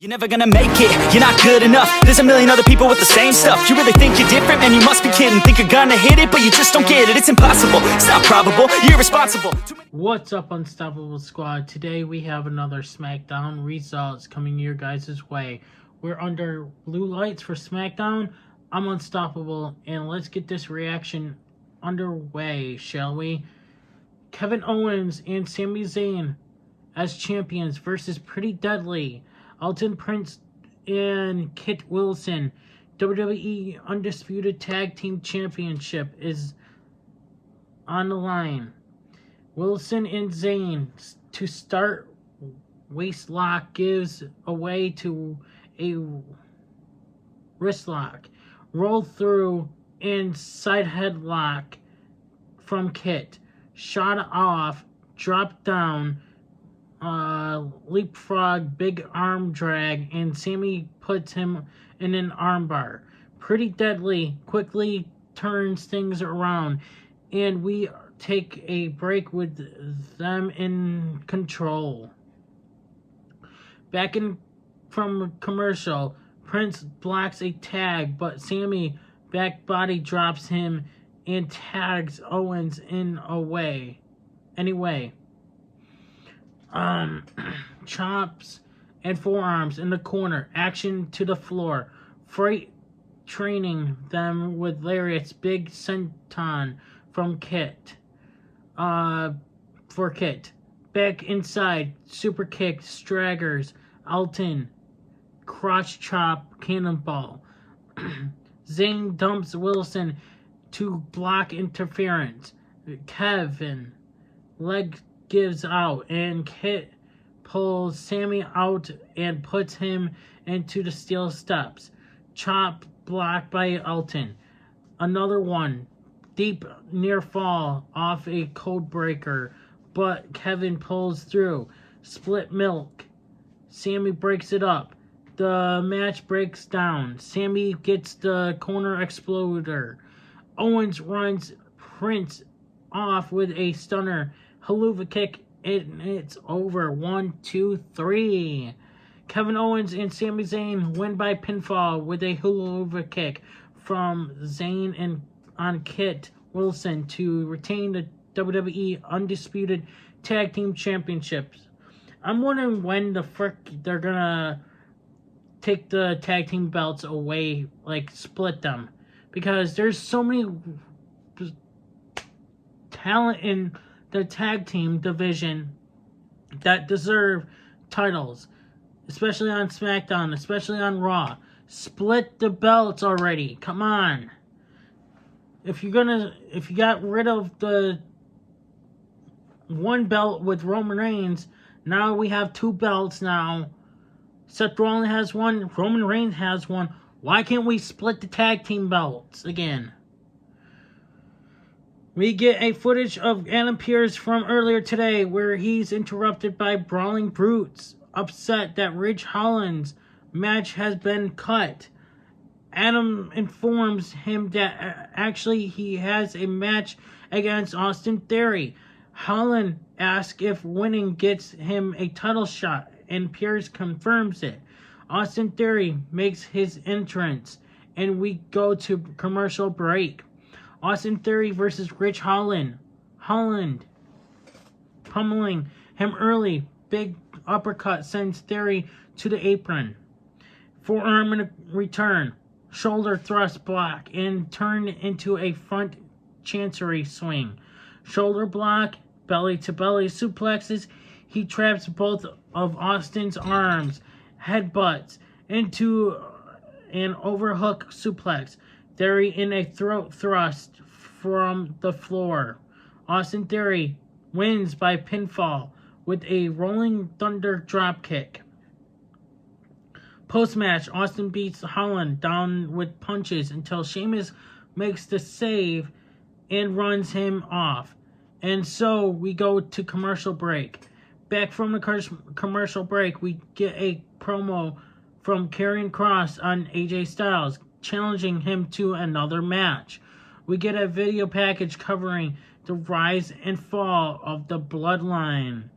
You're never gonna make it, you're not good enough. There's a million other people with the same stuff. You really think you're different? Man, you must be kidding. Think you're gonna hit it, but you just don't get it. It's impossible, it's not probable, you're irresponsible. What's up, Unstoppable Squad? Today we have another SmackDown results coming your guys' way. We're under blue lights for SmackDown. I'm Unstoppable, and let's get this reaction underway, shall we? Kevin Owens and Sami Zayn as champions versus Pretty Deadly, Elton Prince and Kit Wilson. WWE Undisputed Tag Team Championship is on the line. Wilson and Zayn to start. Waist lock gives away to a wrist lock. Roll through and side headlock from Kit. Shot off. Drop down. Leapfrog, big arm drag, and Sami puts him in an armbar. Pretty Deadly quickly turns things around, and we take a break with them in control. Back in from commercial, Prince blocks a tag, but Sami back body drops him and tags Owens anyway. Chops and forearms in the corner. Action to the floor. Freight training them with lariats. Big senton from Kit. For Kit. Back inside. Super kick. Straggers. Elton. Crotch chop. Cannonball. Zayn dumps Wilson to block interference. Kevin. Leg gives out, and Kit pulls Sami out and puts him into the steel steps. Chop blocked by Elton. Another one. Deep near fall off a code breaker, but Kevin pulls through. Split milk. Sami breaks it up. The match breaks down. Sami gets the corner exploder. Owens runs Prince off with a stunner. Haluva kick, and it's over. 1, 2, 3. Kevin Owens and Sami Zayn win by pinfall with a Haluva kick from Zayn and on Kit Wilson to retain the WWE Undisputed Tag Team Championships. I'm wondering when the frick they're gonna take the tag team belts away, like split them, because there's so many talent in the tag team division that deserve titles, especially on SmackDown, especially on Raw. Split the belts already. Come on. If you got rid of the one belt with Roman Reigns, now we have two belts now. Seth Rollins has one, Roman Reigns has one. Why can't we split the tag team belts again? We get a footage of Adam Pearce from earlier today where he's interrupted by Brawling Brutes, upset that Ridge Holland's match has been cut. Adam informs him that actually he has a match against Austin Theory. Holland asks if winning gets him a title shot, and Pearce confirms it. Austin Theory makes his entrance, and we go to commercial break. Austin Theory versus Ridge Holland. Holland pummeling him early. Big uppercut sends Theory to the apron. Forearm in a return. Shoulder thrust block and turn into a front chancery swing. Shoulder block. Belly to belly suplexes. He traps both of Austin's arms. Headbutts into an overhook suplex. Theory in a throat thrust from the floor. Austin Theory wins by pinfall with a Rolling Thunder dropkick. Post-match, Austin beats Holland down with punches until Sheamus makes the save and runs him off. And so we go to commercial break. Back from the commercial break, we get a promo from Karrion Kross on AJ Styles, challenging him to another match. We get a video package covering the rise and fall of the Bloodline.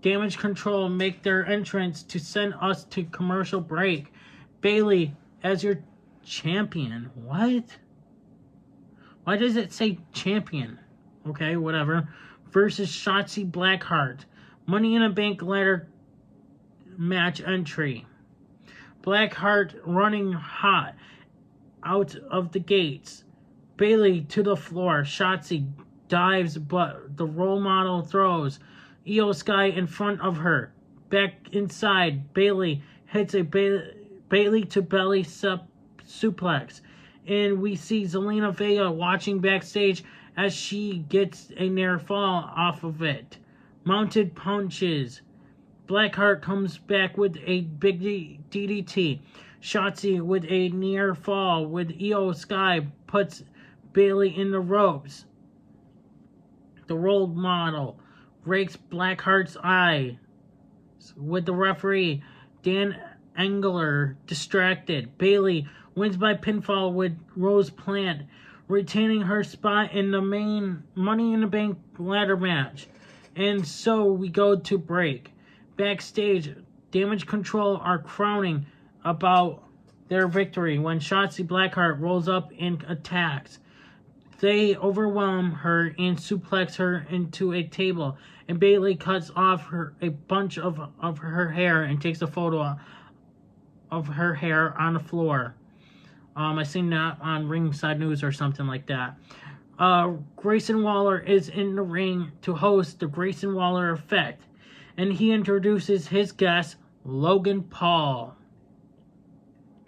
Damage Control make their entrance to send us to commercial break. Bayley as your champion. What? Why does it say champion? Okay, whatever. Versus Shotzi Blackheart. Money in a Bank ladder match entry. Blackheart running hot out of the gates. Bayley to the floor. Shotzi dives, but the role model throws Io Sky in front of her. Back inside, Bayley hits a Bayley to belly suplex. And we see Zelina Vega watching backstage as she gets a near fall off of it. Mounted punches. Blackheart comes back with a big DDT. Shotzi with a near fall with Io Sky puts Bayley in the ropes. The role model rakes Blackheart's eye with the referee Dan Engler distracted. Bayley wins by pinfall with Rose Plant retaining her spot in the main Money in the Bank ladder match. And so we go to break. Backstage, Damage Control are crowning about their victory when Shotzi Blackheart rolls up and attacks. They overwhelm her and suplex her into a table, and Bayley cuts off a bunch of her hair and takes a photo of her hair on the floor. I seen that on Ringside News or something like that. Grayson Waller is in the ring to host the Grayson Waller Effect, and he introduces his guest, Logan Paul.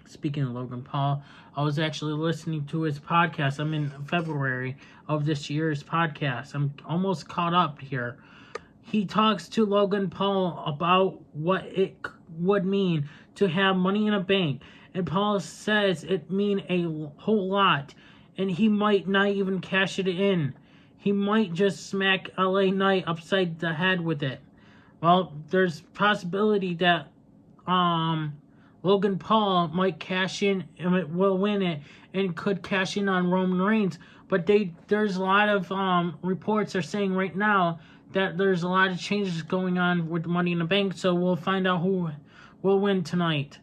Speaking of Logan Paul, I was actually listening to his podcast. I'm in February of this year's podcast. I'm almost caught up here. He talks to Logan Paul about what it would mean to have Money in a Bank. And Paul says it mean a whole lot. And he might not even cash it in. He might just smack LA Knight upside the head with it. Well, there's possibility that Logan Paul might cash in and will win it and could cash in on Roman Reigns. But there's a lot of reports are saying right now that there's a lot of changes going on with Money in the Bank. So we'll find out who will win tonight.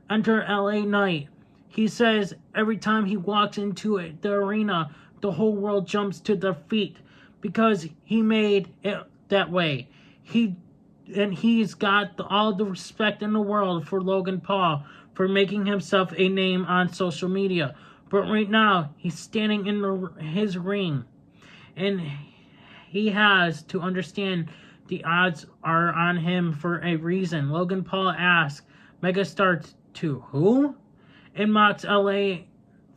Enter LA Knight. He says every time he walks into the arena, the whole world jumps to their feet because he made it that way. He's got all the respect in the world for Logan Paul for making himself a name on social media. But right now, he's standing in his ring. And he has to understand the odds are on him for a reason. Logan Paul asks Megastar to who? And mocks LA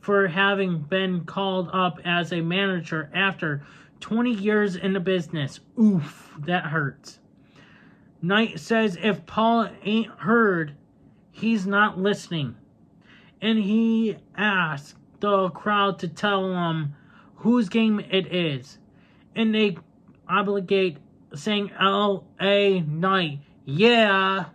for having been called up as a manager after 20 years in the business. Oof, that hurts. Knight says if Paul ain't heard, he's not listening. And he asks the crowd to tell him whose game it is. And they obligate saying L.A. Knight. Yeah.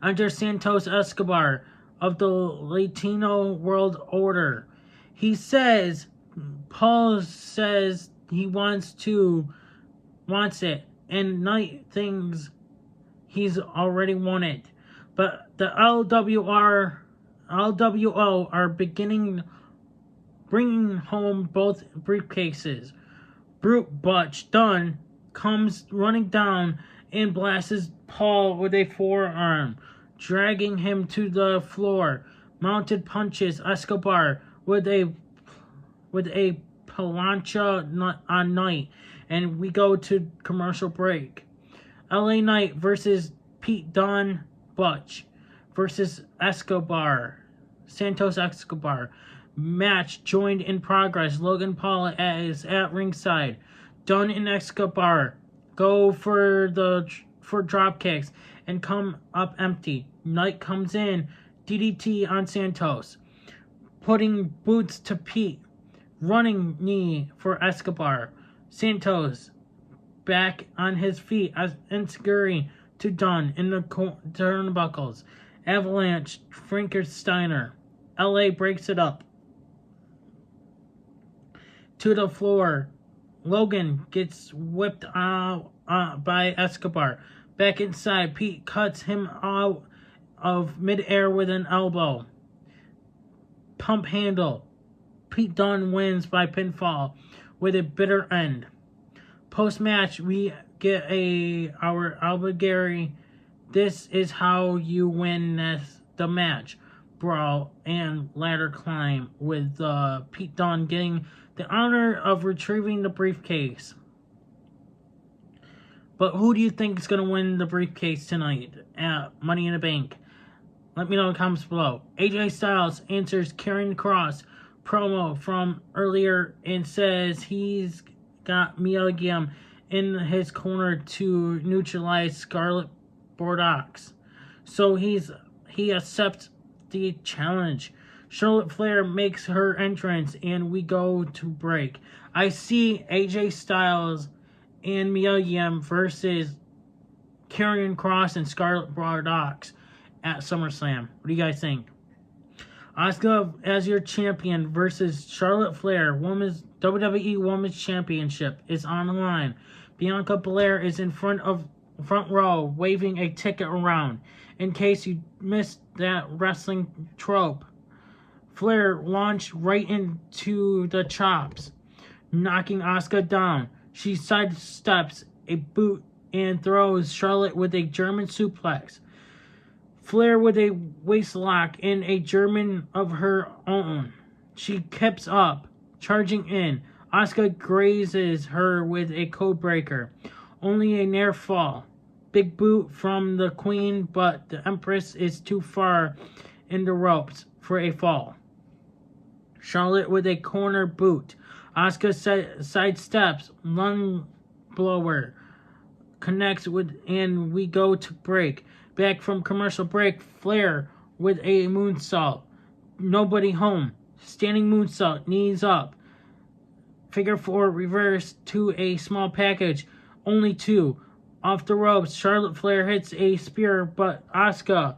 Under Santos Escobar of the Latino World Order. He says, Paul says he wants it. And Knight thinks he's already won it. But the LWO are bringing home both briefcases. Brute Butch Dunn comes running down and blasts Paul with a forearm, dragging him to the floor. Mounted punches Escobar with a plancha on Knight. And we go to commercial break. LA Knight versus Pete Dunne Butch versus Escobar. Santos Escobar. Match joined in progress. Logan Paul is at ringside. Dunne and Escobar go for drop kicks and come up empty. Knight comes in. DDT on Santos. Putting boots to Pete. Running knee for Escobar. Santos back on his feet as Insecurity to Dunn in the turnbuckles. Avalanche Frankensteiner. LA breaks it up. To the floor. Logan gets whipped out by Escobar. Back inside, Pete cuts him out of midair with an elbow. Pump handle. Pete Dunne wins by pinfall with a bitter end. Post-match, we get our obligatory "this is how you win the match" brawl and ladder climb, with Pete Dunne getting the honor of retrieving the briefcase. But who do you think is going to win the briefcase tonight at Money in the Bank? Let me know in the comments below. AJ Styles answers Karrion Kross promo from earlier and says he's got Mia Yim in his corner to neutralize Scarlett Bordeaux. So he accepts the challenge. Charlotte Flair makes her entrance and we go to break. I see AJ Styles and Mia Yim versus Karrion Kross and Scarlett Bordeaux at SummerSlam. What do you guys think? Asuka as your champion versus Charlotte Flair. WWE Women's Championship is on the line. Bianca Belair is in front row waving a ticket around. In case you missed that wrestling trope, Flair launched right into the chops, knocking Asuka down. She sidesteps a boot and throws Charlotte with a German suplex. Flair with a waistlock and a German of her own. She keeps up, charging in. Asuka grazes her with a codebreaker. Only a near fall. Big boot from the Queen, but the Empress is too far in the ropes for a fall. Charlotte with a corner boot. Asuka sidesteps, lung blower, connects with, and we go to break. Back from commercial break, Flair with a moonsault. Nobody home. Standing moonsault, knees up. Figure 4 reverse to a small package. Only 2. Off the ropes, Charlotte Flair hits a spear, but Asuka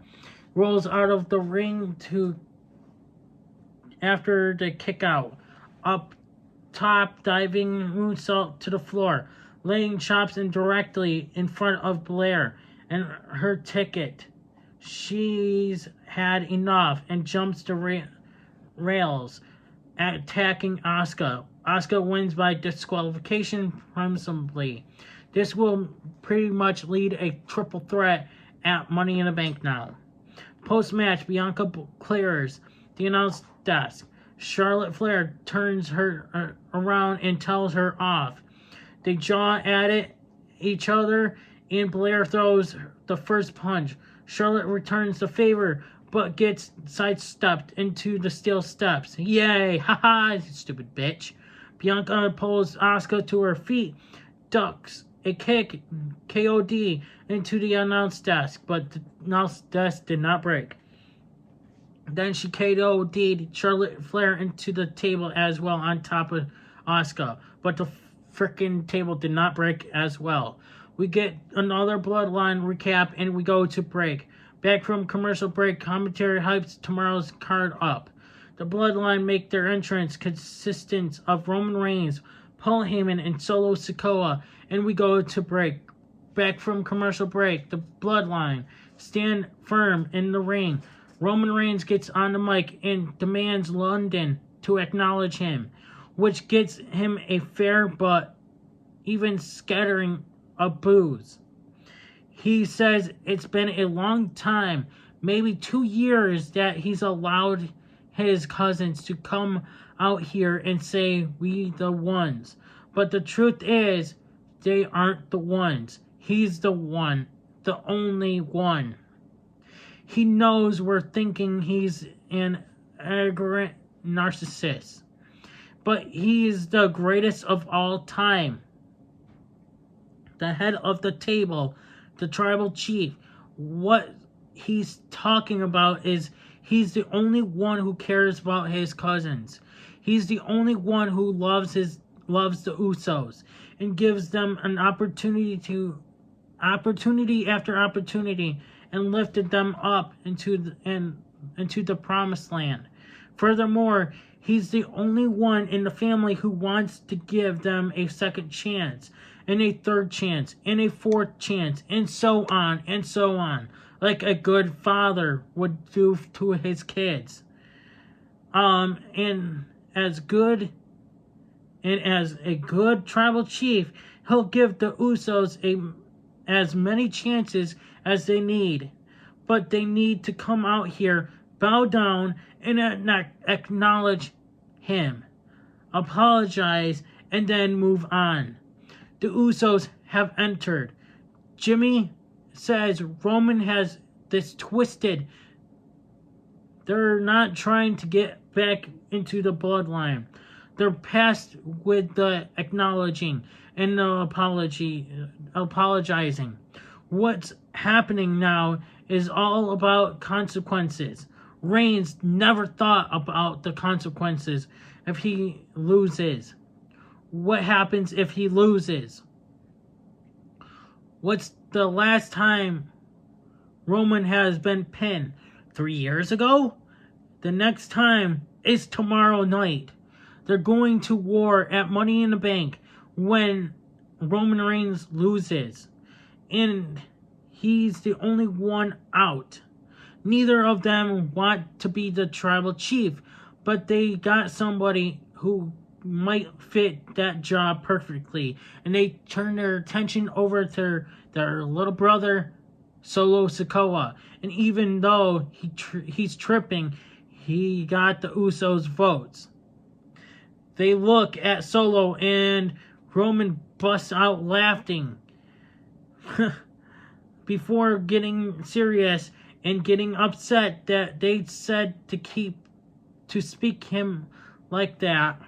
rolls out of the ring after the kick out. Up top, diving moonsault to the floor, laying chops directly in front of Blair and her ticket. She's had enough and jumps the rails, attacking Asuka. Asuka wins by disqualification promptly. This will pretty much lead a triple threat at Money in the Bank now. Post-match, Bianca clears the announce desk. Charlotte Flair turns her around and tells her off. They jaw at each other, and Blair throws the first punch. Charlotte returns the favor, but gets sidestepped into the steel steps. Yay! Haha, stupid bitch. Bianca pulls Asuka to her feet, ducks a kick, KOD, into the announce desk, but the announce desk did not break. Then she KOD'd Charlotte Flair into the table as well on top of Asuka, but the frickin' table did not break as well. We get another Bloodline recap and we go to break. Back from commercial break, commentary hypes tomorrow's card up. The Bloodline make their entrance consistent of Roman Reigns, Paul Heyman, and Solo Sikoa, and we go to break. Back from commercial break, the Bloodline stand firm in the ring. Roman Reigns gets on the mic and demands London to acknowledge him, which gets him a fair but even scattering of boos. He says it's been a long time, maybe 2 years, that he's allowed his cousins to come out here and say we the ones. But the truth is, they aren't the ones. He's the one, the only one. He knows we're thinking he's an arrogant narcissist, but he is the greatest of all time. The head of the table, the tribal chief. What he's talking about is he's the only one who cares about his cousins. He's the only one who loves the Usos and gives them an opportunity after opportunity, and lifted them up into the promised land. Furthermore, he's the only one in the family who wants to give them a second chance and a third chance, and a fourth chance, and so on, and so on. Like a good father would do to his kids. And as a good tribal chief, he'll give the Usos as many chances as they need. But they need to come out here, bow down, and acknowledge him. Apologize, and then move on. The Usos have entered. Jimmy says Roman has this twisted. They're not trying to get back into the bloodline. They're past with the acknowledging and the apologizing. What's happening now is all about consequences. Reigns never thought about the consequences if he loses. What happens if he loses? What's the last time Roman has been pinned? 3 years ago? The next time is tomorrow night. They're going to war at Money in the Bank when Roman Reigns loses. And he's the only one out. Neither of them want to be the tribal chief, but they got somebody who might fit that job perfectly. And they turn their attention over to their little brother, Solo Sikoa. And even though he's tripping, he got the Usos' votes. They look at Solo and Roman busts out laughing before getting serious and getting upset that they said to speak him like that.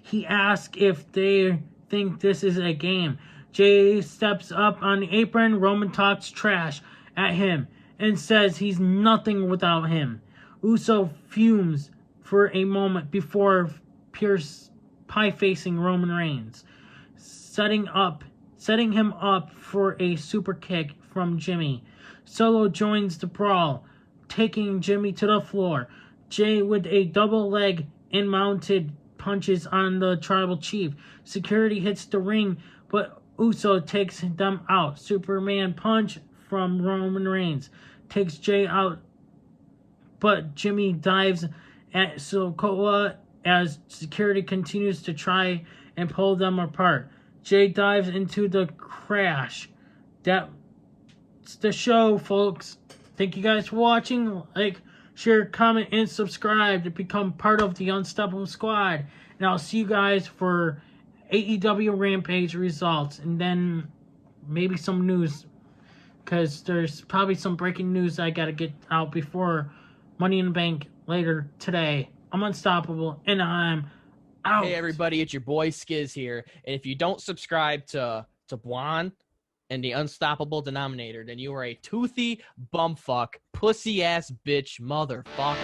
He asks if they think this is a game. Jay steps up on the apron. Roman talks trash at him and says he's nothing without him. Uso fumes for a moment before pie-facing Roman Reigns, setting him up for a super kick from Jimmy. Solo joins the brawl, taking Jimmy to the floor. Jay with a double leg and mounted punches on the tribal chief. Security hits the ring, but Uso takes them out. Superman punch from Roman Reigns takes Jay out, but Jimmy dives at Sikoa as security continues to try and pull them apart. Jay dives into the crash. That's the show, folks. Thank you guys for watching. Like, share, comment, and subscribe to become part of the Unstoppable Squad. And I'll see you guys for AEW Rampage results, and then maybe some news, because there's probably some breaking news I gotta get out before Money in the Bank later today. I'm Unstoppable, and I'm out. Hey everybody, it's your boy Skiz here, and if you don't subscribe to Blonde and the Unstoppable Denominator, then you are a toothy bumfuck, pussy ass bitch motherfucker.